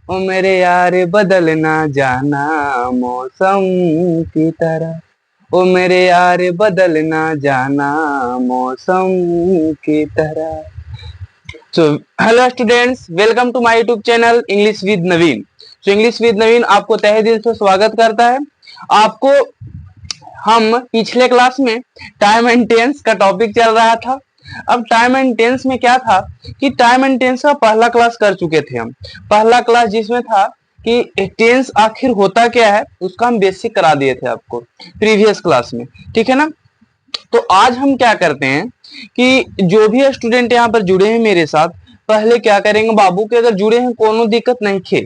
ओ मेरे यार बदल ना जाना मौसम की तरह, ओ मेरे यार बदल ना जाना मौसम की तरह। So hello students, welcome to my YouTube channel English with Naveen. So English with Naveen आपको तहे दिल से स्वागत करता है। आपको हम पिछले क्लास में टाइम एंड टेंस का टॉपिक चल रहा था। अब टाइम एंड टेंस में क्या था कि टाइम एंड टेंस का पहला क्लास कर चुके थे हम। पहला क्लास जिसमें था कि टेंस आखिर होता क्या है उसका हम बेसिक करा दिए थे आपको प्रीवियस क्लास में, ठीक है ना। तो आज हम क्या करते हैं कि जो भी स्टूडेंट यहाँ पर जुड़े हैं मेरे साथ, पहले क्या करेंगे बाबू के, अगर जुड़े हैं कोनो दिक्कत नहीं थे,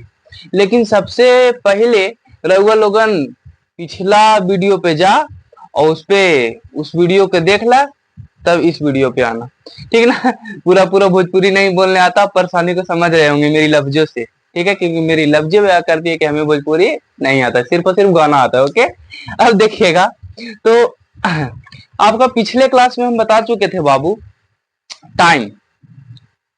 लेकिन सबसे पहले रघुआ लोगन पिछला वीडियो पे जा और उस वीडियो को देख ला, तब इस वीडियो पे आना, ठीक है ना। पूरा पूरा भोजपुरी नहीं बोलने आता, परेशानी को समझ रहे होंगे मेरी लफ्जों से, ठीक है, क्योंकि मेरी लफ्जें बयां करती है कि हमें भोजपुरी नहीं आता, सिर्फ और सिर्फ गाना आता है। ओके, अब देखिएगा। तो आपका पिछले क्लास में हम बता चुके थे बाबू टाइम,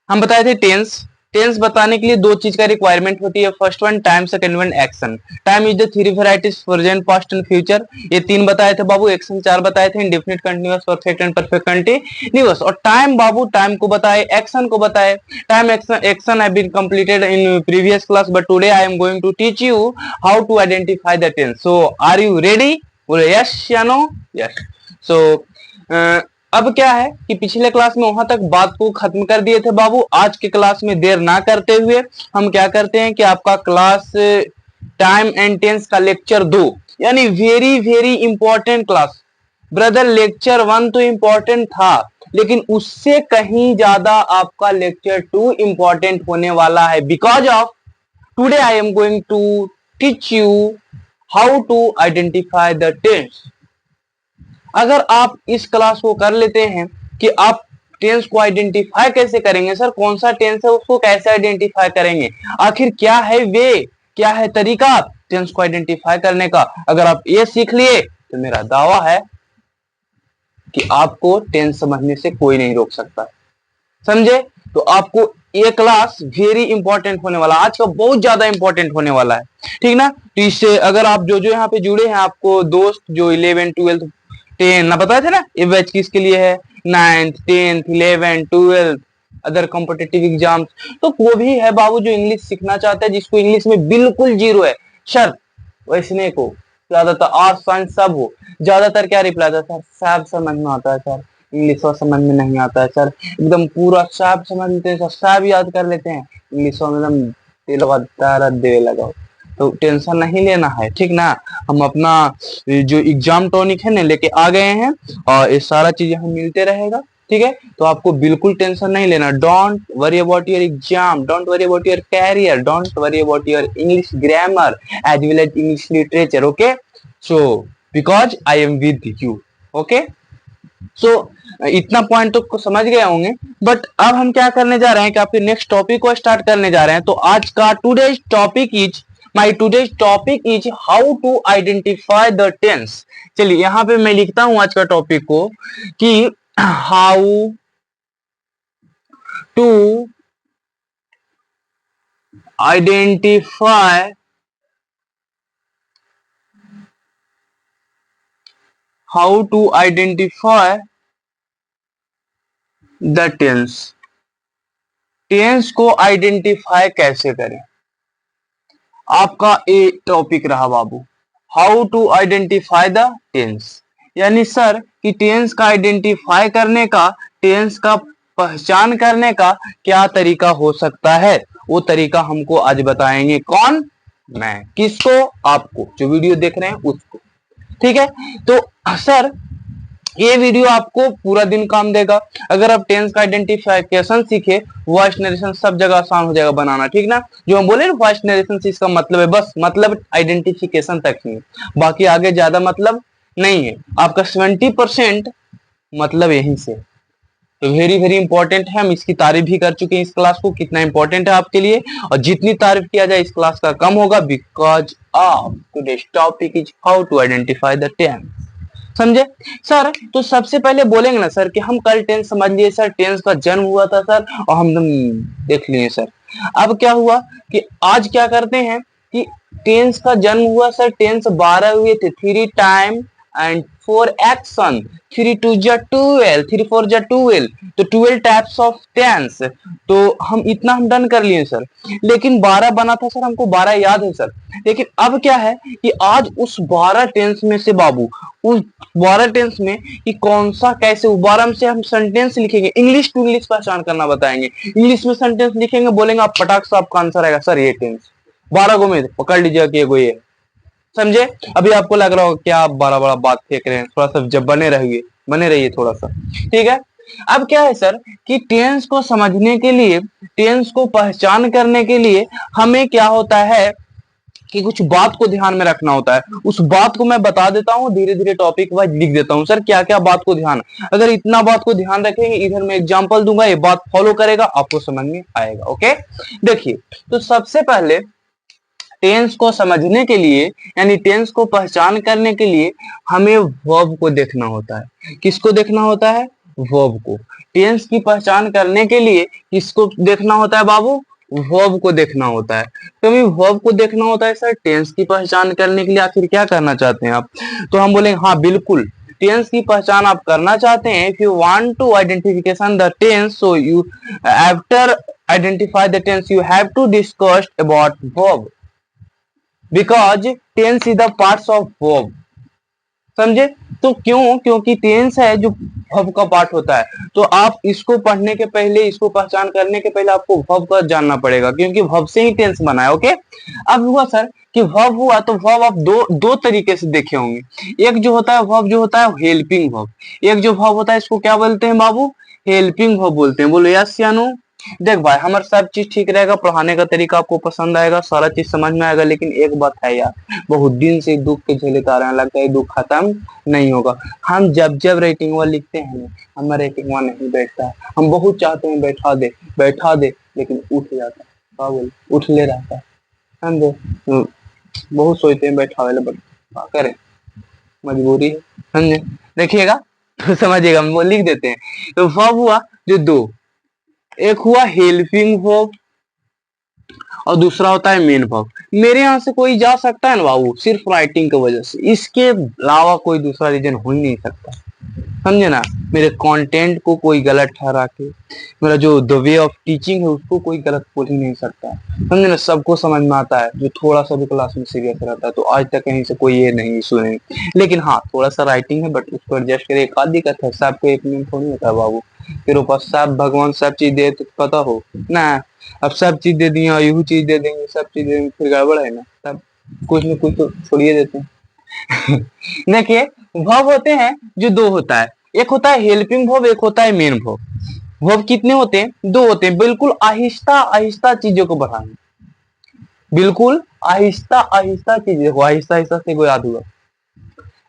हम बताए थे टेंस। टेंस बताने के लिए दो चीज का रिक्वायरमेंट होती है, first one time, second one action. Time is the three varieties, present, past and future, ये तीन बताए थे बाबू। एक्शन चार बताए थे, indefinite, continuous, perfect and perfect continuous. और टाइम बाबू, टाइम को बताए, एक्शन को बताए। Time action have been completed in previous class, but today I am going to teach you how to identify the tense. So are you ready? बोले yes या no? Yes. सो अब क्या है कि पिछले क्लास में वहां तक बात को खत्म कर दिए थे बाबू। आज के क्लास में देर ना करते हुए हम क्या करते हैं कि आपका क्लास टाइम एंड टेंस का लेक्चर 2, यानी very very important class. Brother lecture 1 तो इंपॉर्टेंट था, लेकिन उससे कहीं ज्यादा आपका लेक्चर 2 इंपॉर्टेंट होने वाला है, because of today I am going to teach you how to identify the tense. अगर आप इस क्लास को कर लेते हैं कि आप टेंस को आइडेंटिफाई कैसे करेंगे, सर कौन सा टेंस है उसको कैसे आइडेंटिफाई करेंगे, आखिर क्या है वे, क्या है तरीका टेंस को आइडेंटिफाई करने का, अगर आप ये सीख लिए तो मेरा दावा है कि आपको टेंस समझने से कोई नहीं रोक सकता। समझे? तो आपको ये क्लास वेरी इंपॉर्टेंट होने वाला, आज का बहुत ज्यादा इंपॉर्टेंट होने वाला है, ठीक ना। तो इससे अगर आप जो जो यहाँ पे जुड़े हैं, आपको दोस्त जो 11 12 10 ना बताए थे ना, ये बैच किसके लिए है, 9th 10th 11 12 other competitive exams, तो वो भी है बाबू जो इंग्लिश सीखना चाहता है, जिसको इंग्लिश में बिल्कुल जीरो है। सर वैसने को ज्यादातर आर्ट साइंस सब हो, ज्यादातर क्या रिप्लाई था, सर सब समझ में आता है सर, इंग्लिश और समझ में नहीं आता है सर, एकदम पूरा सब समझ लेते हैं सर, सब याद कर लेते हैं, इंग्लिश में एकदम दिल दे लगाओ। तो टेंशन नहीं लेना है, ठीक ना। हम अपना जो एग्जाम टॉनिक है ना लेके आ गए हैं, और ये सारा चीज हम मिलते रहेगा, ठीक है। तो आपको बिल्कुल टेंशन नहीं लेना। Don't worry about your exam, don't worry about your career, don't worry about your English grammar as well as English literature. Okay, so because I am with you. Okay, so इतना point तो समझ गए होंगे। But अब हम क्या करने जा रहे हैं कि आपके नेक्स्ट टॉपिक को स्टार्ट करने जा रहे हैं। तो आज का today's topic is, my today's topic is how to identify the tense. चलिए यहां पे मैं लिखता हूं आज का टॉपिक को कि how to identify how to identify the tense. Tense को आइडेंटिफाई कैसे करें, आपका ए टॉपिक रहा बाबू, how to identify the tense. यानी सर कि टेंस का आइडेंटिफाई करने का, टेंस का पहचान करने का क्या तरीका हो सकता है, वो तरीका हमको आज बताएंगे। कौन? मैं। किसको? आपको, जो वीडियो देख रहे हैं उसको, ठीक है। तो सर ये वीडियो आपको पूरा दिन काम देगा। अगर आप टेंस का आइडेंटिफिकेशन सीखे, वॉइस नरेशन सब जगह आसान हो जाएगा बनाना, ठीक ना। जो हम बोले ना वॉइस नरेशन से इसका मतलब है, बस मतलब आइडेंटिफिकेशन तक ही है, बाकी आगे ज्यादा मतलब नहीं है। आपका 70% मतलब यहीं से। तो वेरी वेरी इंपॉर्टेंट है, हम इसकी तारीफ भी कर चुके हैं इस क्लास को, कितना इंपॉर्टेंट है आपके लिए, और जितनी तारीफ किया जाए इस क्लास का कम होगा, because of today's topic is how to identify the tense. समझे सर। तो सबसे पहले बोलेंगे ना सर कि हम कल टेंस समझ लिए सर, टेंस का जन्म हुआ था सर और हम देख लिए सर। अब क्या हुआ कि आज क्या करते हैं कि टेंस का जन्म हुआ सर, टेंस 12 हुए थे, 3 टाइम एंड 4 एक्शन, 3 2 जा 12, 3 4 जा 12, तो 12 टाइप्स ऑफ टेंस। तो हम इतना हम डन कर लिए सर, लेकिन 12 बना था सर, हमको 12 याद है सर। लेकिन अब क्या है कि आज उस 12 टेंस में से बाबू, उस 12 टेंस में कि कौन सा कैसे, 12 में से हम सेंटेंस लिखेंगे, इंग्लिश टू इंग्लिश पहचान करना बताएंगे। इंग्लिश में सेंटेंस लिखेंगे, बोलेंगे आप पटाख से आपका आंसर आएगा सर ये टेंस, 12 गो में पकड़ लीजिएगा कि ये है। समझे। अभी आपको लग रहा होगा क्या आप बड़ा बड़ा बात फेंक रहे हैं, थोड़ा सा जब बने रहिए थोड़ा सा, ठीक है। अब क्या है सर कि टेंस को समझने के लिए, टेंस को पहचान करने के लिए हमें क्या होता है कि कुछ बात को ध्यान में रखना होता है। उस बात को मैं बता देता हूँ, धीरे धीरे टॉपिक वाइज लिख देता हूँ सर क्या क्या बात को ध्यान। अगर इतना बात को ध्यान रखेंगे, इधर मैं एग्जांपल दूंगा, ये बात फॉलो करेगा, आपको समझ में आएगा। ओके देखिए, तो सबसे पहले टेंस को समझने के लिए, यानी टेंस को पहचान करने के लिए हमें वर्ब को देखना होता है। किसको देखना होता है? वर्ब को। टेंस की पहचान करने के लिए किसको देखना होता है बाबू? वर्ब को देखना होता है। तो हमें वर्ब को देखना होता है सर, टेंस की पहचान करने के लिए आखिर क्या करना चाहते हैं आप? तो हम बोलेंगे हाँ बिल्कुल, टेंस की पहचान आप करना चाहते हैं। If you want to identification the tense, so you after identify the tense you have to discuss about verb because tense is the parts of verb। समझे। तो क्यों? क्योंकि टेंस है जो वर्ब का पार्ट होता है। तो आप इसको पढ़ने के पहले, इसको पहचान करने के पहले आपको वर्ब का जानना पड़ेगा, क्योंकि वर्ब से ही टेंस बना है। ओके अब हुआ सर कि वर्ब हुआ, तो वर्ब आप दो तरीके से देखे होंगे। एक जो होता है वर्ब जो होता है हेल्पिंग वर्ब, एक जो वर्ब होता है इसको क्या बोलते हैं बाबू? हेल्पिंग वर्ब बोलते हैं। बोलो यस या नो। देख भाई, हमारा सब चीज ठीक रहेगा, पढ़ाने का तरीका आपको पसंद आएगा, सारा चीज समझ में आएगा, लेकिन एक बात है यार, बहुत दिन से दुख के झेलते आ रहे हैं, लगता है दुख खत्म नहीं होगा। हम जब जब रेटिंग वन लिखते हैं ना, हमारा रेटिंग वन नहीं बैठता है। हम बहुत चाहते हैं बैठा दे, लेकिन उठ जाता है। क्या बोल, उठ ले रहता है। हम बहुत सोचते हैं बैठा वाले, बट क्या करें, मजबूरी है। समझे। देखिएगा तो समझिएगा, हम वो लिख देते हैं। तो वर्ब हुआ जो दो, एक हुआ हेल्पिंग वर्ब और दूसरा होता है मेन वर्ब। मेरे यहाँ से कोई जा सकता है ना बाबू सिर्फ राइटिंग की वजह से, इसके अलावा कोई दूसरा रीजन हो ही नहीं सकता। समझे ना। मेरे कंटेंट को कोई गलत ठहरा के, मेरा जो द वे ऑफ टीचिंग है उसको कोई गलत बोल ही नहीं सकता। समझे ना। सबको समझ में आता है जो थोड़ा सा भी क्लास में सीरियस रहता है, तो आज तक कहीं से कोई ये नहीं इशू नहीं। लेकिन हाँ थोड़ा सा राइटिंग है, बट उसको एडजस्ट करे। एक आध दिक्कत है, सबको एक मिनट थोड़ी होता है बाबू। तेरे ऊपर सब भगवान सब चीज दे तो पता हो ना। अब सब चीज दे दिए, यही चीज दे देंगे, सब चीज दे देंगे, फिर गड़बड़ है ना। तब कुछ न कुछ तो छोड़िए देते हैं। देखिए वर्ब होते हैं जो दो होता है, एक होता है हेल्पिंग वर्ब, एक होता है मेन वर्ब। वर्ब कितने होते हैं? दो होते हैं। बिल्कुल आहिस्ता आहिस्ता चीजों को बढ़ाना, बिल्कुल आहिस्ता आहिस्ता चीजें को, आहिस्ता आहिस्ता से को याद हुआ।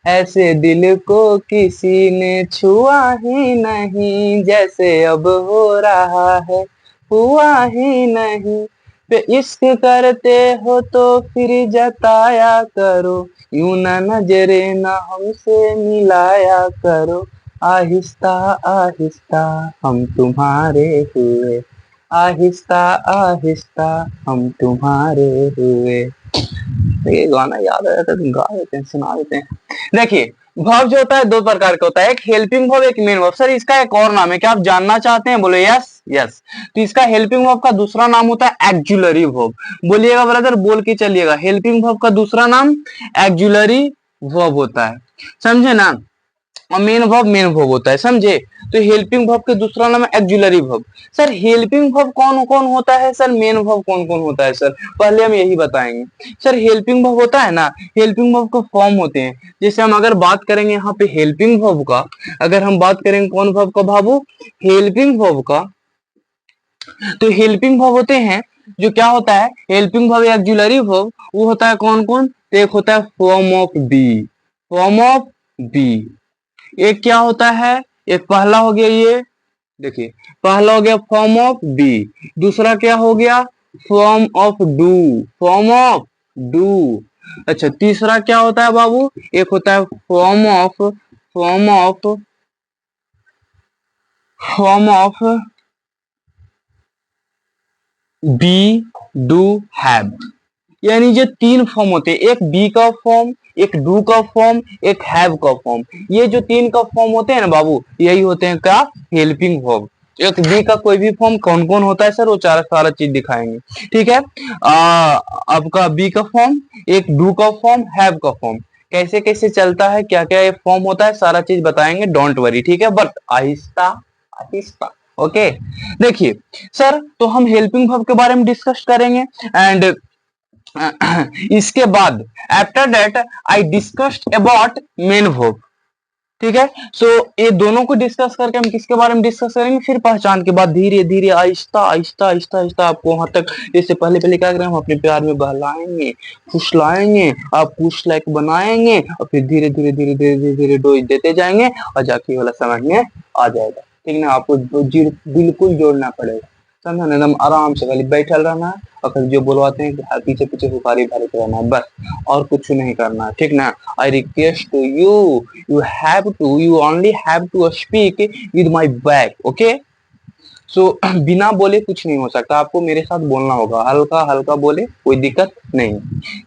ऐसे दिल को किसी ने छुआ ही नहीं, जैसे अब हो रहा है हुआ ही नहीं। पे इश्क करते हो तो फिर जताया करो, यूं ना नजरे ना हमसे मिलाया करो। आहिस्ता आहिस्ता हम तुम्हारे हुए, आहिस्ता आहिस्ता हम तुम्हारे हुए। ये गाना याद आ जाता है तो गा देते हैं, सुना देते हैं। देखिए वर्ब जो होता है दो प्रकार का होता है, एक हेल्पिंग वर्ब, एक मेन वर्ब। सर इसका एक और नाम है, क्या आप जानना चाहते हैं? बोले यस यस। तो इसका हेल्पिंग वर्ब का दूसरा नाम होता है एक्जुलरी वर्ब। बोलिएगा ब्रदर, बोल के चलिएगा। हेल्पिंग वर्ब का दूसरा नाम एक्जुलरी वर्ब होता है, समझे ना। और मेन वर्ब होता है, समझे। तो हेल्पिंग वर्ब के दूसरा नाम है auxiliary verb. Sir helping verb कौन कौन होता है सर, मेन वर्ब कौन कौन होता है सर, पहले हम यही बताएंगे। सर हेल्पिंग वर्ब होता है ना, हेल्पिंग वर्ब का फॉर्म होते हैं। जैसे हम अगर बात करेंगे यहाँ पे हेल्पिंग वर्ब का, अगर हम बात करेंगे कौन वर्ब का बाबू? हेल्पिंग वर्ब का। तो हेल्पिंग वर्ब होते हैं जो क्या होता है, हेल्पिंग वर्ब या एक्जुलरी वर्ब, वो होता है कौन कौन? तो एक होता है form of be, form of be. एक क्या होता है, एक पहला हो गया ये, देखिए पहला हो गया फॉर्म ऑफ बी, दूसरा क्या हो गया? Form of do, form of do. अच्छा तीसरा क्या होता है बाबू? एक होता है form of form of be, do, have, यानी जो तीन फॉर्म होते हैं, एक बी का फॉर्म, एक डू का फॉर्म, एक हैव का फॉर्म, ये जो तीन का फॉर्म होते हैं ना बाबू, यही होते हैं क्या, हेल्पिंग वर्ब। एक बी का कोई भी फॉर्म कौन कौन होता है सर, वो सारा चीज दिखाएंगे, ठीक है। आपका बी का फॉर्म, एक डू का फॉर्म, हैव का फॉर्म, कैसे कैसे चलता है, क्या क्या ये फॉर्म होता है, सारा चीज बताएंगे, डोंट वरी, ठीक है, बट आहिस्ता आहिस्ता। ओके, देखिए सर, तो हम हेल्पिंग वर्ब के बारे में डिस्कस करेंगे, एंड इसके बाद after that I discussed about main verb, ठीक है। सो ये दोनों को डिस्कस करके हम किसके बारे में डिस्कस करेंगे, फिर पहचान के बाद धीरे धीरे आहिस्ता आहिस्ता आहिस्ता आहिस्ता आपको वहां तक, इससे पहले पहले क्या करें, हम अपने प्यार में बहलाएंगे, फुसलाएंगे, आप कुछ लाइक बनाएंगे, और फिर धीरे धीरे धीरे धीरे धीरे धीरे डोज देते जाएंगे, और जाके वाला समझ में आ जाएगा, ठीक ना। आपको बिल्कुल जोड़ना पड़ेगा, समझा ना, एकदम आराम से खाली बैठल रहना है, और फिर जो बुलवाते हैं पीछे पीछे हुकारी भरे रहना है, बस और कुछ नहीं करना है, ठीक ना। I request to you, you only have to speak with my back, okay? So बिना बोले कुछ नहीं हो सकता, आपको मेरे साथ बोलना होगा, हल्का हल्का बोले, कोई दिक्कत नहीं।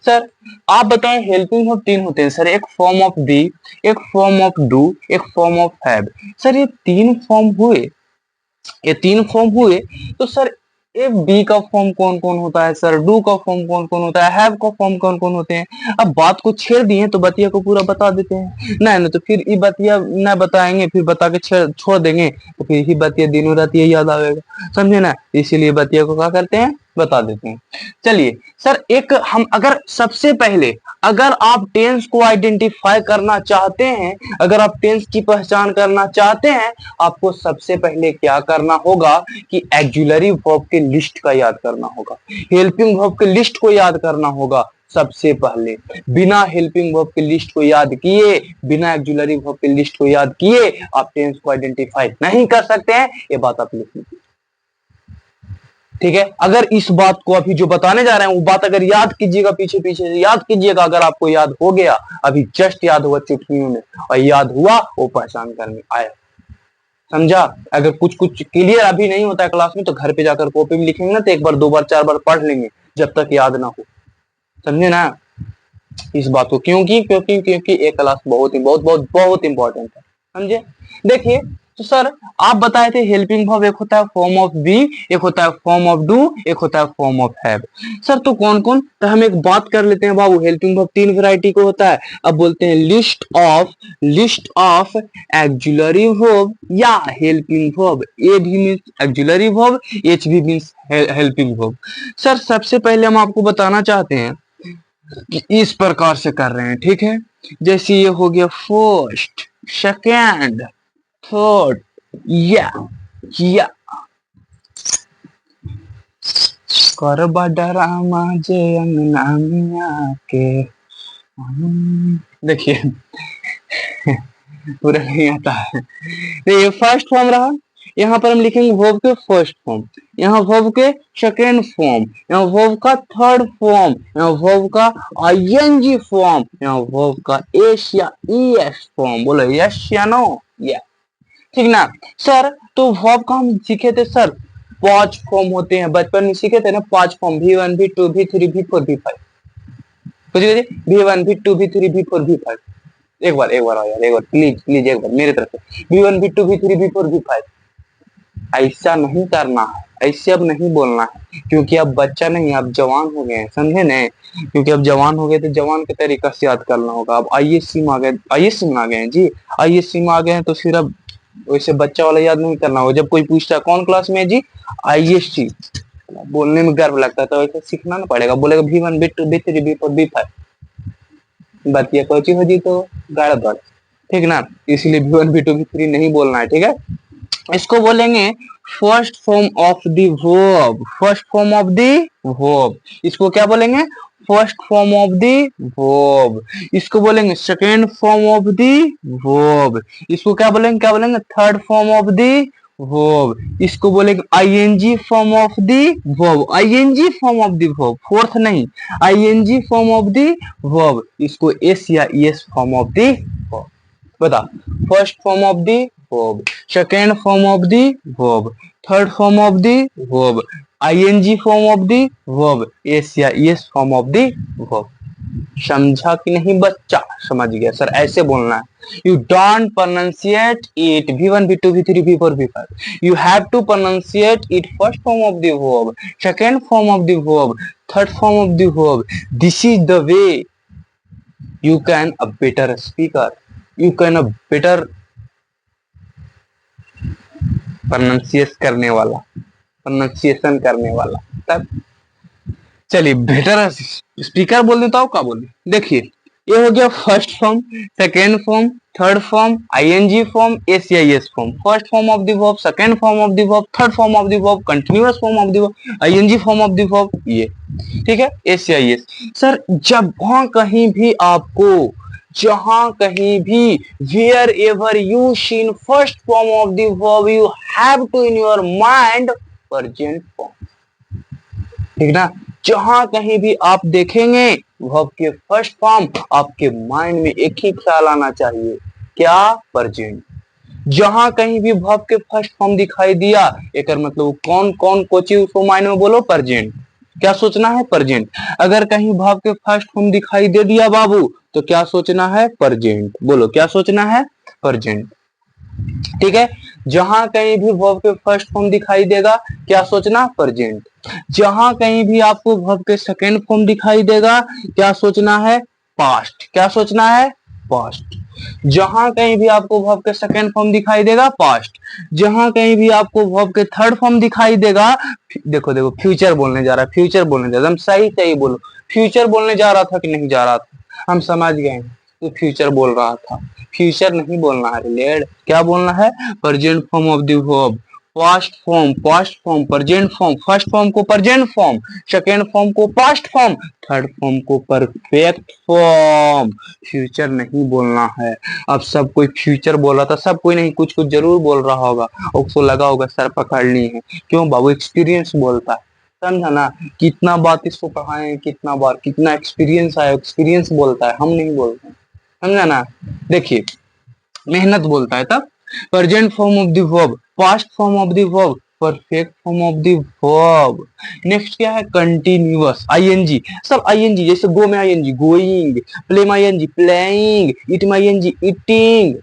सर आप बताएं, हेल्पिंग वर्ब तीन होते हैं सर, एक फॉर्म ऑफ बी, एक फॉर्म ऑफ डू, एक फॉर्म ऑफ हैव। सर ये तीन फॉर्म हुए, तो सर ए बी का फॉर्म कौन कौन होता है सर, डू का फॉर्म कौन कौन होता है, हैव का फॉर्म कौन कौन होते हैं। अब बात को छेड़ दिए तो बतिया को पूरा बता देते हैं, ना तो फिर ये बतिया ना बताएंगे, फिर बता के छोड़ देंगे, तो फिर ही बतिया दिनों रात ये याद आएगा, समझे ना, इसीलिए बतिया को क्या करते हैं, बता देते हैं। चलिए सर, एक हम अगर सबसे पहले, अगर आप टेंस को आइडेंटिफाई करना चाहते हैं, अगर आप टेंस की पहचान करना चाहते हैं, आपको सबसे पहले क्या करना होगा कि ऑक्सिलरी वर्ब के लिस्ट का याद करना होगा, हेल्पिंग वर्ब के लिस्ट को याद करना होगा सबसे पहले। बिना हेल्पिंग वर्ब के लिस्ट को याद किए, बिना ऑक्सिलरी वर्ब के लिस्ट को याद किए आप टेंस को आइडेंटिफाई नहीं कर सकते हैं, ये बात आप लिख लीजिए, ठीक है। अगर इस बात को अभी जो बताने जा रहे हैं वो बात अगर याद कीजिएगा, पीछे पीछे से याद कीजिएगा, अगर आपको याद हो गया, अभी जस्ट याद हुआ चुटकियों में, और याद हुआ वो पहचान करने आया, समझा। अगर कुछ कुछ क्लियर अभी नहीं होता है क्लास में, तो घर पे जाकर कॉपी में लिखेंगे ना, तो एक बार दो बार चार बार पढ़ लेंगे जब तक याद ना हो, समझे ना इस बात को। क्योंकि एक क्लास बहुत इंपॉर्टेंट है, समझे। देखिए तो सर आप बताए थे हेल्पिंग वर्ब एक होता है फॉर्म ऑफ बी, एक होता है फॉर्म ऑफ डू, एक होता है फॉर्म ऑफ हैव। सर तो कौन कौन, तो हम एक बात कर लेते हैं बाबू, हेल्पिंग वर्ब तीन वैरायटी को होता है। अब बोलते हैं लिस्ट ऑफ ऑक्सिलरी वर्ब या हेल्पिंग वर्ब। ए भी मींस ऑक्सिलरी वर्ब, एच भी मींस हेल्पिंग वर्ब। सर सबसे पहले हम आपको बताना चाहते हैं कि इस प्रकार से कर रहे हैं, ठीक है। जैसे ये हो गया फर्स्ट, सेकेंड, थर्ड, या करबा डरामा जे अंगना मिया के, देखिए पूरा नहीं आता है। तो ये फर्स्ट फॉर्म रहा, यहाँ पर हम लिखेंगे वर्ब के फर्स्ट फॉर्म, यहाँ वर्ब के सेकेंड फॉर्म, यहाँ वर्ब का थर्ड फॉर्म, यहाँ वर्ब का आईएनजी फॉर्म, यहाँ वर्ब का एस या ईएस फॉर्म। बोलो यस या नो, या, ठीक ना। सर तो वर्ब का हम सीखे थे सर 5 फॉर्म होते हैं, बचपन में सीखे थे ना 5 form, V1 V2 V3 V4 V5, V1 V2 V3 V4 V5। एक बार आओ यार, एक बार प्लीज एक बार मेरे तरफ से, V1 V2 V3 V4 V5। ऐसा नहीं करना है, ऐसे अब नहीं बोलना है, क्योंकि अब बच्चा नहीं, आप जवान हो गए हैं, समझे न, क्योंकि अब जवान हो गए तो जवान के तरीका से याद करना होगा। अब आईएससी में आ गए, आईएससी में आ गए हैं जी, आईएससी में आ गए हैं, तो फिर अब वैसे बच्चा वाला याद नहीं करना होगा। जब कोई पूछता है कौन क्लास में है जी, आईएससी, बोलने में गर्व लगता है, तो वैसे सीखना ना पड़ेगा, बोलेगा V1 V2 V3 V4 V5, बतिया कोची हो जी तो गाड़ा दौड़, ठीक ना। इसलिए V1 V2 V3 नहीं बोलना है, ठीक है। इसको बोलेंगे first form of the verb, first form of the verb, इसको क्या बोलेंगे, first form of the verb. इसको बोलेंगे second form of the verb, इसको क्या बोलेंगे third form of the verb. इसको बोलेंगे ING form of the verb, ING form of the verb, fourth नहीं, ING form of the verb. इसको S या S form of the verb, बता, first form of the verb, second form of the verb, third form of the verb, ING form of the verb, S या S form of the verb. समझा कि नहीं बच्चा? समझ गया sir, ऐसे बोलना है। You don't pronounciate it V1 V2 V3 V4 V5, you have to pronounciate it first form of the verb, second form of the verb, third form of the verb. This is the way you can a better speaker, you can a better pronunciation करने वाला तब। चलिए better speaker बोल देता हूँ, क्या बोल, देखिए ये हो गया first form, second form, third form, ING form, S या S form, first form of the verb, second form of the verb, third form of the verb, continuous form of the verb, ING form of the verb, ये ठीक है, S या S. Sir जब वहां कहीं भी आपको, जहां कहीं भी, wherever you seen first form of the verb, you have to in your mind present form, ठीक ना। जहां कहीं भी आप देखेंगे वर्ब के फर्स्ट फॉर्म, आपके माइंड में एक ही ख्याल आना चाहिए, क्या? प्रेजेंट। जहां कहीं भी वर्ब के फर्स्ट फॉर्म दिखाई दिया, एक मतलब कौन कौन कोची उसको माइंड में बोलो, प्रेजेंट। क्या सोचना है? प्रेजेंट। अगर कहीं वर्ब के फर्स्ट फॉर्म दिखाई दे दिया बाबू, तो क्या सोचना है? प्रेजेंट। बोलो क्या सोचना है? प्रेजेंट, ठीक है। जहां कहीं भी वर्ब के फर्स्ट फॉर्म दिखाई देगा, क्या सोचना? प्रेजेंट। जहां कहीं भी आपको वर्ब के सेकंड फॉर्म दिखाई देगा, क्या सोचना है? पास्ट। क्या सोचना है? पास्ट। जहां कहीं भी आपको वर्ब के सेकंड फॉर्म दिखाई देगा, पास्ट। जहां कहीं भी आपको वर्ब के थर्ड फॉर्म दिखाई देगा, देखो देखो फ्यूचर बोलने जा रहा है, फ्यूचर बोलने जा रहा है, हम सही सही बोलो, फ्यूचर बोलने जा रहा था कि नहीं जा रहा था? हम समझ गए, तो फ्यूचर बोल रहा था, फ्यूचर नहीं बोलना है रिलेट, क्या बोलना है? Present form of the verb, past form, past form, present form, first form को प्रेजेंट फॉर्म, सेकेंड फॉर्म को पास्ट फॉर्म, थर्ड फॉर्म को परफेक्ट फॉर्म। फ्यूचर नहीं बोलना है। अब सब कोई फ्यूचर बोल रहा था, सब कोई नहीं, कुछ कुछ जरूर बोल रहा होगा, उसको लगा होगा सर पकड़नी है। क्यों बाबू? एक्सपीरियंस बोलता है, समझा ना। कितना बात इसको पढ़ाए, कितना बार, कितना एक्सपीरियंस आया, एक्सपीरियंस बोलता है, हम नहीं बोलते, समझा ना। देखिए मेहनत बोलता है तब। Present form of the verb, past form of the verb, perfect form of the verb. Next क्या है? Continuous, ING. सब आईएनजी, जैसे गो में आईएनजी गोइंग, प्ले में आईएनजी प्लेइंग, ईट में आईएनजी ईटिंग,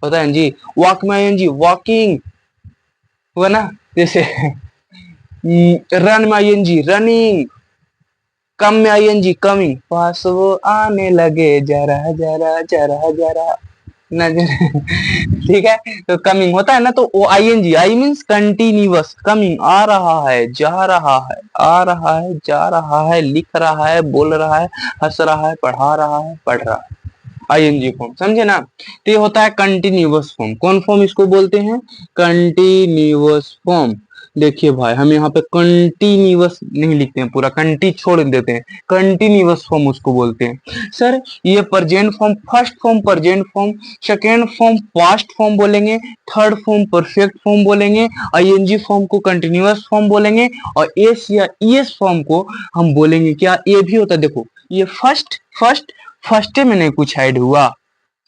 पता है जी, वॉक में आईएनजी वॉकिंग, हुआ ना। जैसे रन में आईएनजी रनिंग, कम में आईएनजी कमिंग, पास वो आने लगे जरा जरा जरा जरा नजर ठीक है, तो कमिंग होता है ना, तो वो ING, I means continuous, coming, आ रहा है, जा रहा है, आ रहा है, जा रहा है, लिख रहा है, बोल रहा है, हंस रहा है, पढ़ा रहा है, पढ़ रहा है, आईएनजी फॉर्म, समझे ना। तो ये होता है कंटिन्यूअस फॉर्म। कौन फॉर्म इसको बोलते हैं? Continuous form. देखिए भाई, हम यहाँ पे कंटिन्यूअस नहीं लिखते हैं, पूरा कंटी छोड़ देते हैं, कंटिन्यूअस फॉर्म उसको बोलते हैं। सर ये present form, first form present form, second form past form बोलेंगे, थर्ड फॉर्म परफेक्ट फॉर्म बोलेंगे, आईएनजी फॉर्म को कंटिन्यूअस फॉर्म बोलेंगे, और एस या ईएस फॉर्म को हम बोलेंगे क्या? ये भी होता है, देखो ये फर्स्ट फर्स्ट फर्स्ट में नहीं कुछ ऐड हुआ,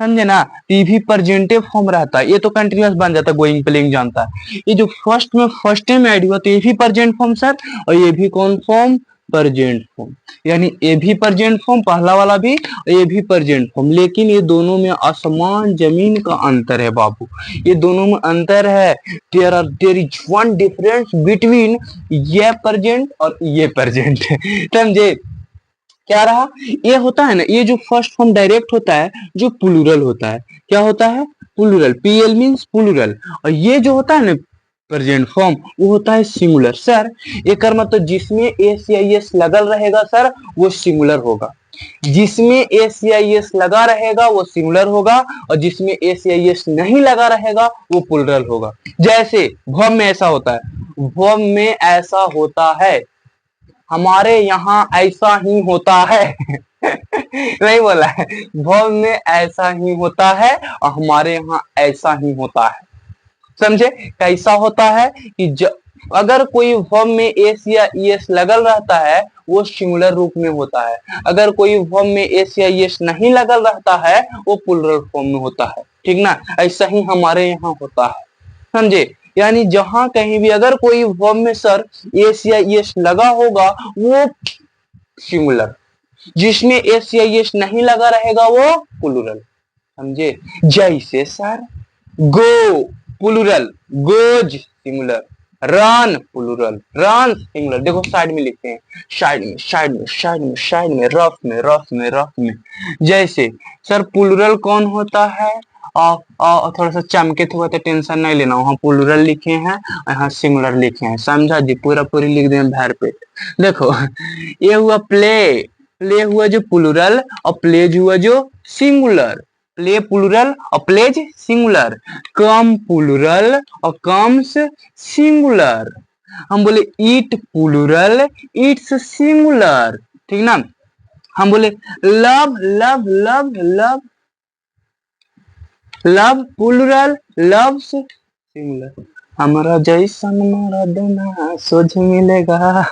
समझे ना। ये भी प्रेजेंटिव फॉर्म रहता है, ये तो कंटिन्यूअस बन जाता है, गोइंग प्लेइंग जानता है। ये जो फर्स्ट में ऐड हुआ, तो ये भी प्रेजेंट फॉर्म सर, और ये भी कौन फॉर्म? Present form. यानी ये भी प्रेजेंट फॉर्म, पहला वाला भी, ये भी प्रेजेंट फॉर्म, लेकिन ये दोनों में आसमान जमीन का अंतर है बाबू, ये दोनों में अंतर है। There is one difference between ये प्रेजेंट और ये प्रेजेंट समझे। क्या रहा? ये होता है ना, ये जो फर्स्ट फॉर्म डायरेक्ट होता है, जो प्लूरल होता है, क्या होता है? Plural, PL means plural. और ये जो होता है ना प्रेजेंट फॉर्म, वो होता है सिंगुलर। सर एक मतलब जिसमें एस या एस लगल रहेगा सर, वो सिंगुलर होगा। जिसमें एस या एस लगा रहेगा वो सिंगुलर होगा, और जिसमें एस या एस नहीं लगा रहेगा वो प्लूरल होगा। जैसे वर्ब में ऐसा होता है, वर्ब में ऐसा होता है, हमारे यहाँ ऐसा ही होता है नहीं बोला है, वर्ब में ऐसा ही होता है और हमारे यहाँ ऐसा ही होता है। समझे? कैसा होता है कि अगर कोई वर्ब में एस या ईएस लगल रहता है वो सिंगुलर रूप में होता है, अगर कोई वर्ब में एस या ईएस नहीं लगल रहता है वो प्लूरल फॉर्म में होता है। ठीक ना, ऐसा ही हमारे यहाँ होता है, समझे। यानी जहां कहीं भी अगर कोई वर्ब में सर एस या ईएस लगा होगा वो सिंगुलर, जिसमें एस या एस नहीं लगा रहेगा वो प्लूरल, समझे। जैसे sir go plural, goes singular, run plural, run singular. देखो साइड में लिखते हैं, साइड में साइड में साइड में साइड में, रफ में रफ में रफ में। जैसे सर प्लूरल कौन होता है, थोड़ा सा चमके हुआ तो टेंशन नहीं लेना, वहां प्लूरल लिखे हैं यहाँ सिंगुलर लिखे हैं, समझा जी। पूरा पूरी लिख दें भर पेट। देखो ये हुआ प्ले, प्ले हुआ जो प्लूरल और प्लेज हुआ जो सिंगुलर, प्ले प्लूरल और प्लेज सिंगुलर, कम प्लूरल और कम्स सिंगुलर। हम बोले ईट प्लूरल, ईट्स सिंगुलर, ठीक ना। हम बोले love love love love, love plural, loves singular. हमारा जैसन मर्द ना सोझ मिलेगा।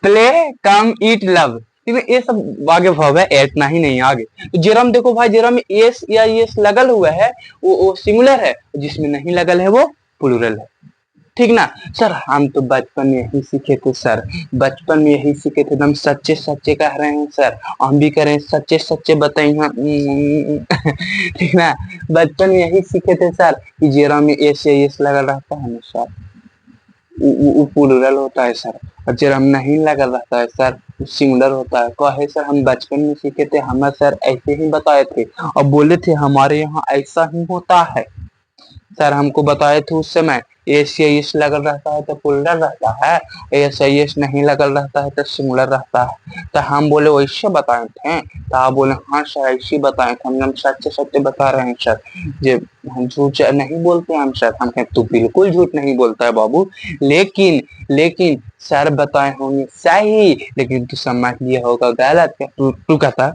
प्ले कम ईट लव, ये सब आगे भाव है, इतना ही नहीं आगे। तो जेरम देखो भाई, जेरम में एस या एस लगल हुआ है वो सिंगुलर है, जिसमें नहीं लगल है वो प्लूरल है, ठीक ना। सर हम तो बचपन में यही सीखे थे सर, बचपन में यही सीखे थे, एकदम सच्चे सच्चे कह रहे हैं सर, हम भी करें सच्चे सच्चे बताइए। ठीक ना, बचपन में यही सीखे थे सर कि जेरा में एस या एस लगल रहता है ना सर, वो प्लूरल होता है सर, और जेरा में नहीं लगल रहता है सर सिंगुलर होता है। कहे सर हम बचपन में सीखे थे, हमें सर ऐसे ही बताए थे और बोले थे हमारे यहाँ ऐसा ही होता है सर, हमको बताए थे उस समय एस या एस लगल रहता है तो प्लूरल रहता है, एस या एस नहीं लगल रहता है तो सिंगुलर रहता है। तो हम बोले वैसे बताए थे, तो आप बोले हाँ सर ऐसे बताए थे, हम सच्चे सच्चे बता रहे हैं सर, जे हम झूठ नहीं बोलते हम सर। हम कहें तू बिल्कुल झूठ नहीं बोलता है बाबू, लेकिन लेकिन सर बताए होंगे सही, लेकिन तू समझ लिया होगा गलत। तू कहता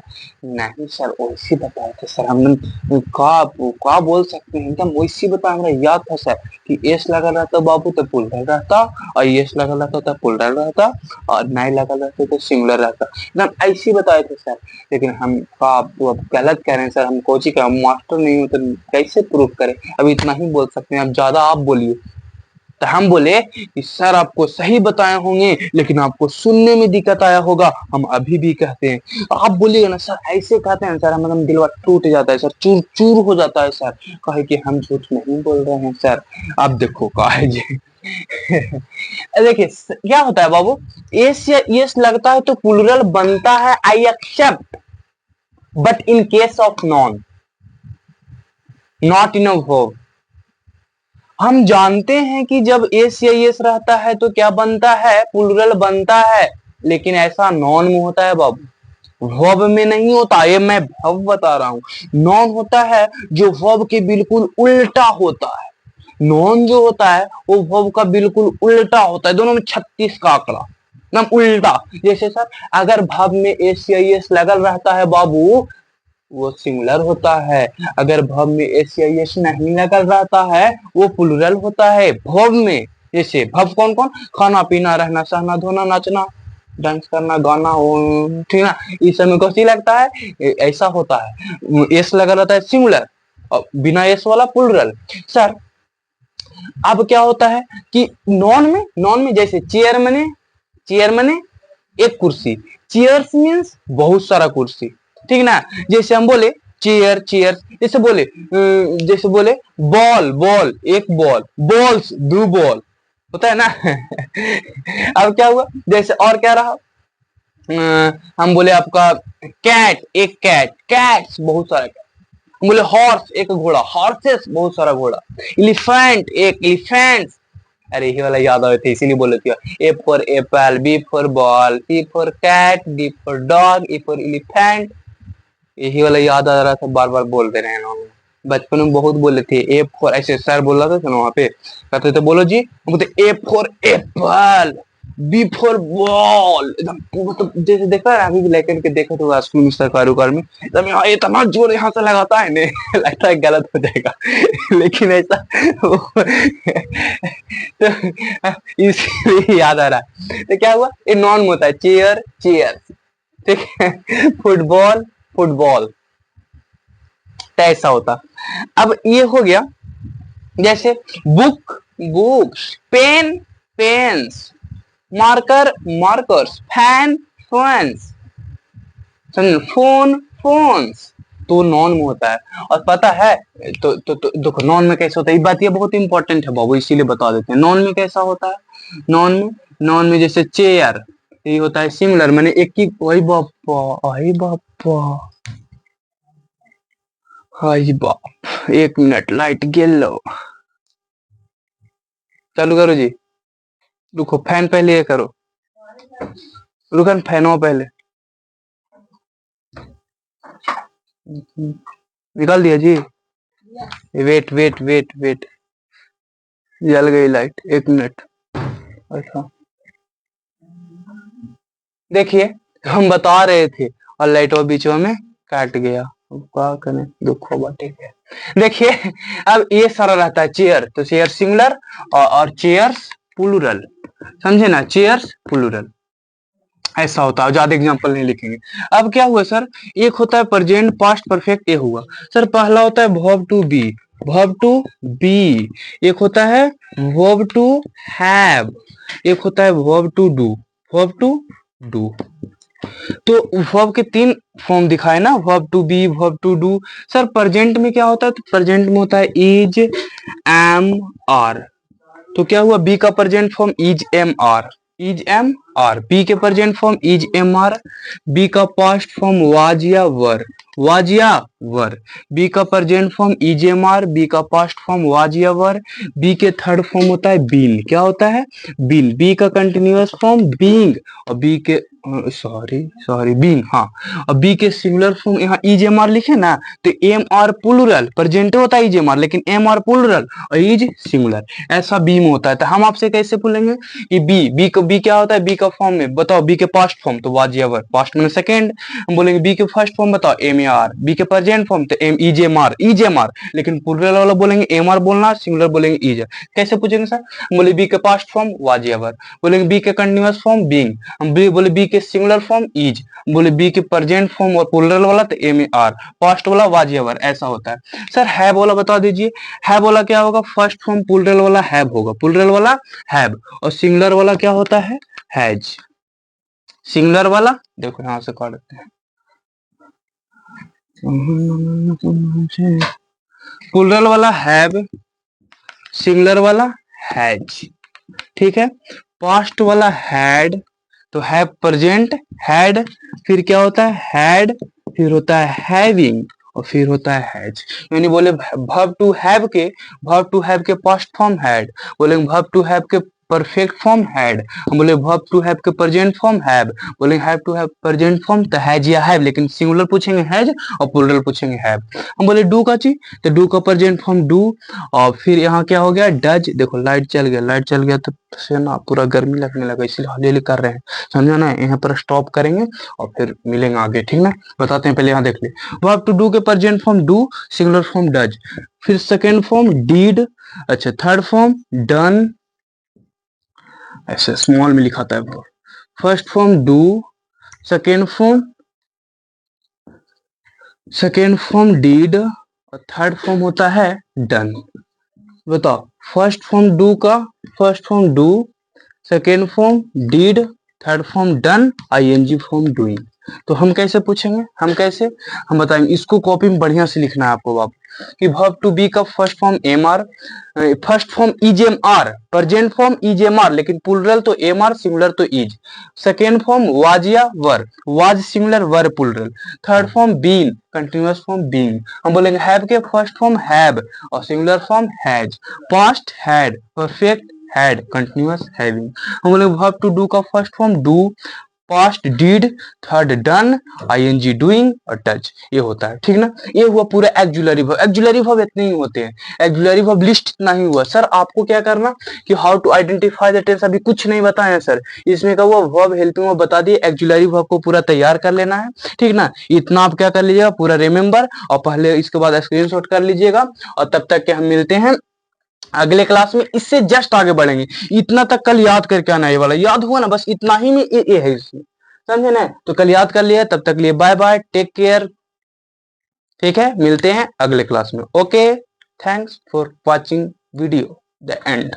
नहीं सर वैसे बताए थे सर, हमने का बोल सकते हैं एकदम वैसे बताया, हमारा याद था सर कि एस लगा रहता बाबू तो प्लूरल रहता, और एस लगा रहता तो प्लूरल रहता, और नहीं लगा रहता तो सिंगुलर रहता, एकदम ऐसे बताए थे सर। लेकिन हम का अब गलत कह रहे हैं सर, हम कोची का मास्टर नहीं हो तो कैसे प्रूव करें, अब इतना ही बोल सकते हैं, अब ज्यादा आप बोलिए। तो हम बोले कि सर आपको सही बताए होंगे लेकिन आपको सुनने में दिक्कत आया होगा, हम अभी भी कहते हैं। आप बोलिएगा ना सर ऐसे कहते हैं सर, हमारा दिलवा टूट जाता है सर, चूर चूर हो जाता है सर, कहे कि हम झूठ नहीं बोल रहे हैं सर। अब देखो कहे जी। देखिए क्या होता है बाबू, एस या एस लगता है तो प्लूरल बनता है, I except, but in case of noun, not in a verb. हम जानते हैं कि जब एस या एस रहता है तो क्या बनता है, प्लूरल बनता है, लेकिन ऐसा नॉन में होता है बाबू, वर्ब में नहीं होता। ये मैं वर्ब बता रहा हूं, नॉन होता है जो वर्ब के बिल्कुल उल्टा होता है। नॉन जो होता है वो वर्ब का बिल्कुल उल्टा होता है, दोनों में 36 का आंकड़ा, एकदम उल्टा। जैसे सर अगर वर्ब में एस या एस लगल रहता है बाबू वो सिंगुलर होता है, अगर वर्ब में एस या एस नहीं लगल रहता है वो प्लूरल होता है वर्ब में। जैसे वर्ब कौन कौन, खाना पीना रहना सहना धोना नाचना डांस करना गाना, ठीक ना, इस समय कौन सी लगता है, ऐसा होता है। एस लगा रहता है सिंगुलर और बिना एस वाला प्लूरल। सर अब क्या होता है कि नॉन में जैसे चेयर मने, चेयर मने एक कुर्सी, चेयर्स मीन्स बहुत सारा कुर्सी, ठीक ना। जैसे हम बोले चेयर चेयर, जैसे बोले बॉल बॉल एक बॉल, बॉल्स दो बॉल, होता है ना। अब क्या हुआ, जैसे और क्या रहा, हम बोले आपका कैट एक कैट, कैट्स बहुत सारा कैट। हम बोले हॉर्स एक घोड़ा, हॉर्सेस बहुत सारा घोड़ा। एलिफेंट एक एलिफेंट, अरे ये वाला याद आए थे इसीलिए बोले थे। A for apple, B for ball, C for cat, D for dog, E for elephant. यही वाला याद आ रहा था, बार बार बोल दे रहे हैं लोग, बचपन में बहुत बोले थे। ए फॉर, ऐसे सर बोल रहा था ना वहां पे, कहते थे बोलो जी, बोलते A for apple, B for ball, एकदम मतलब जैसे देखा है अभी भी लेकर के देखा तो स्कूल में सरकारी कार में एकदम यहाँ इतना जोर यहाँ से लगाता है नहीं लगता है गलत हो जाएगा लेकिन ऐसा तो इसलिए याद आ रहा है। तो क्या हुआ, ये नॉन में होता है चेयर चेयर, ठीक है, फुटबॉल फुटबॉल, तो ऐसा होता। अब ये हो गया जैसे book books, pen pens, marker markers, fan fans, phone phones, तो नॉन में होता है। और पता है तो देखो नॉन में कैसे होता है, ये बात ये बहुत इंपॉर्टेंट है बाबू, इसीलिए बता देते हैं नॉन में कैसा होता है। नॉन में जैसे चेयर, ये होता है सिंगुलर, मैंने एक ही, वही बापा वही बापा हाय बाप, 1 मिनट लाइट गेलो, चालू करो जी, रुको फैन पहले ये करो, रुकन फैनो पहले निकाल दिया जी, वेट वेट वेट वेट, जल गई लाइट, 1 मिनट। अच्छा देखिए हम बता रहे थे और लाइट वो बीच में काट गया, क्या करें, दुख होगा, ठीक है। देखिए अब ये सारा रहता है चेयर, तो चेयर सिंगुलर और चेयर्स प्लूरल, समझे ना, चेयर्स प्लूरल ऐसा होता है, ज्यादा एग्जांपल नहीं लिखेंगे। अब क्या हुआ सर, एक होता है प्रेजेंट पास्ट परफेक्ट, ये हुआ सर, पहला होता है verb to be, verb to be, एक होता है वर्ब टू हैव, एक होता है verb to do, verb to do. तो वर्ब के 3 फॉर्म दिखाए ना, verb to be, verb to do. Sir present में क्या होता है, तो प्रेजेंट में होता है इज, एम, आर, तो क्या हुआ, बी का present form is am are, is am are, be के present form is am are, be का पास्ट फॉर्म वाज या वर, वाज या वर, बी का present form is am are, be का पास्ट फॉर्म वाज या were, be के third form होता है बीन, क्या होता है बीन, बी का कंटिन्यूअस फॉर्म बीइंग, और बी के सॉरी सॉरी बीइंग, हाँ, और बी के सिंगुलर फॉर्म यहाँ इज एम आर लिखे ना, तो एम आर प्लूरल, प्रेजेंट होता है इज एम आर, लेकिन एम आर प्लूरल और इज सिंगुलर, ऐसा बी में होता है। तो हम आपसे कैसे बोलेंगे कि बी क्या होता है, बी का फॉर्म में बताओ, बी के पास्ट फॉर्म तो वाज या वर, पास्ट में सेकंड, हम बोलेंगे बी के फर्स्ट फॉर्म बताओ एम ए आर, बी के प्रेजेंट फॉर्म तो am is am are, is am are, लेकिन प्लूरल वाला बोलेंगे एम आर बोलना, सिंगुलर बोलेंगे इज। कैसे पूछेंगे सर, हम बोले बी के पास्ट फॉर्म वाज या वर, बोलेंगे बी के कंटिन्यूअस फॉर्म बीइंग, हम बोले बी के सिंगुलर फॉर्म इज, बोले बी के प्रेजेंट फॉर्म और प्लूरल वाला तो एम ए आर, पास्ट वाला वाज या वर, ऐसा होता है। सर हैव वाला बता दीजिए, हैव वाला क्या होगा, फर्स्ट फॉर्म प्लूरल वाला हैव होगा, प्लूरल वाला हैव, और सिंगुलर वाला क्या होता है हैज, सिंगुलर वाला देखो यहां से काट देते हैं, प्लूरल वाला हैव, सिंगुलर वाला हैज, ठीक है, पास्ट वाला हैड, तो हैव प्रेजेंट हैड, फिर क्या होता है हैड, फिर होता है हैविंग, और फिर होता है हैज। यानी बोले वर्ब टू हैव के पास्ट फॉर्म हैड, बोले वर्ब टू हैव के परफेक्ट फॉर्म हैड, हम बोले वर्ब टू हैव के प्रेजेंट फॉर्म हैव, बोले have to have present form तो हैज या हैव, लेकिन सिंगुलर पूछेंगे हैज और प्लूरल पूछेंगे हैव। हम बोले डू का चीज, तो डू का प्रेजेंट फॉर्म डू, और फिर यहाँ क्या हो गया डज, देखो लाइट चल गया, लाइट चल गया तो से ना पूरा गर्मी लगने लगा, इसलिए हौली हौली कर रहे हैं, समझा ना, यहाँ पर स्टॉप करेंगे और फिर मिलेंगे आगे, ठीक ना। बताते हैं, पहले यहाँ देख ले, वर्ब टू डू के present form do, singular form does, फिर सेकेंड फॉर्म डीड, अच्छा थर्ड फॉर्म डन, ऐसे स्मॉल में लिखाता है, first form do, second form did, और थर्ड फॉर्म होता है डन। बताओ, first form do, second form did, third form done, ING form doing. तो हम कैसे पूछेंगे, हम बताएंगे, इसको कॉपी में बढ़िया से लिखना है आपको बाप, कि वर्ब टू बी का first form am are, first form is am are, present form is am are, लेकिन प्लूरल तो एम आर, सिंगुलर तो इज, सेकेंड फॉर्म वाज या were, was singular were plural, third form been, continuous form being, हम बोलेंगे have के first form have और singular form has, past had, perfect had, continuous having, हम बोलेंगे verb to do का first form do, past did, third done, ING doing और touch, ये होता है, ठीक ना। ये हुआ पूरा एक्जुलरी वर्ब। एक्जुलरी वर्ब इतने ही होते हैं, एक्जुलरी वर्ब लिस्ट इतना ही हुआ। सर आपको क्या करना कि how to identify the tense, अभी कुछ नहीं बताया सर, इसमें का वो वर्ब हेल्पिंग वर्ब बता दिए, एक्जुलरी वर्ब को पूरा तैयार कर लेना है, ठीक ना। इतना आप क्या कर लीजिएगा पूरा रिमेंबर, और पहले इसके बाद स्क्रीनशॉट कर लीजिएगा, और तब तक के हम मिलते हैं अगले क्लास में, इससे जस्ट आगे बढ़ेंगे। इतना तक कल याद करके आना, ये वाला याद हुआ ना, बस इतना ही में ये है इसमें, समझे ना। तो कल याद कर लिया, तब तक लिए बाय बाय, टेक केयर, ठीक है, मिलते हैं अगले क्लास में। Okay, thanks for watching video the end.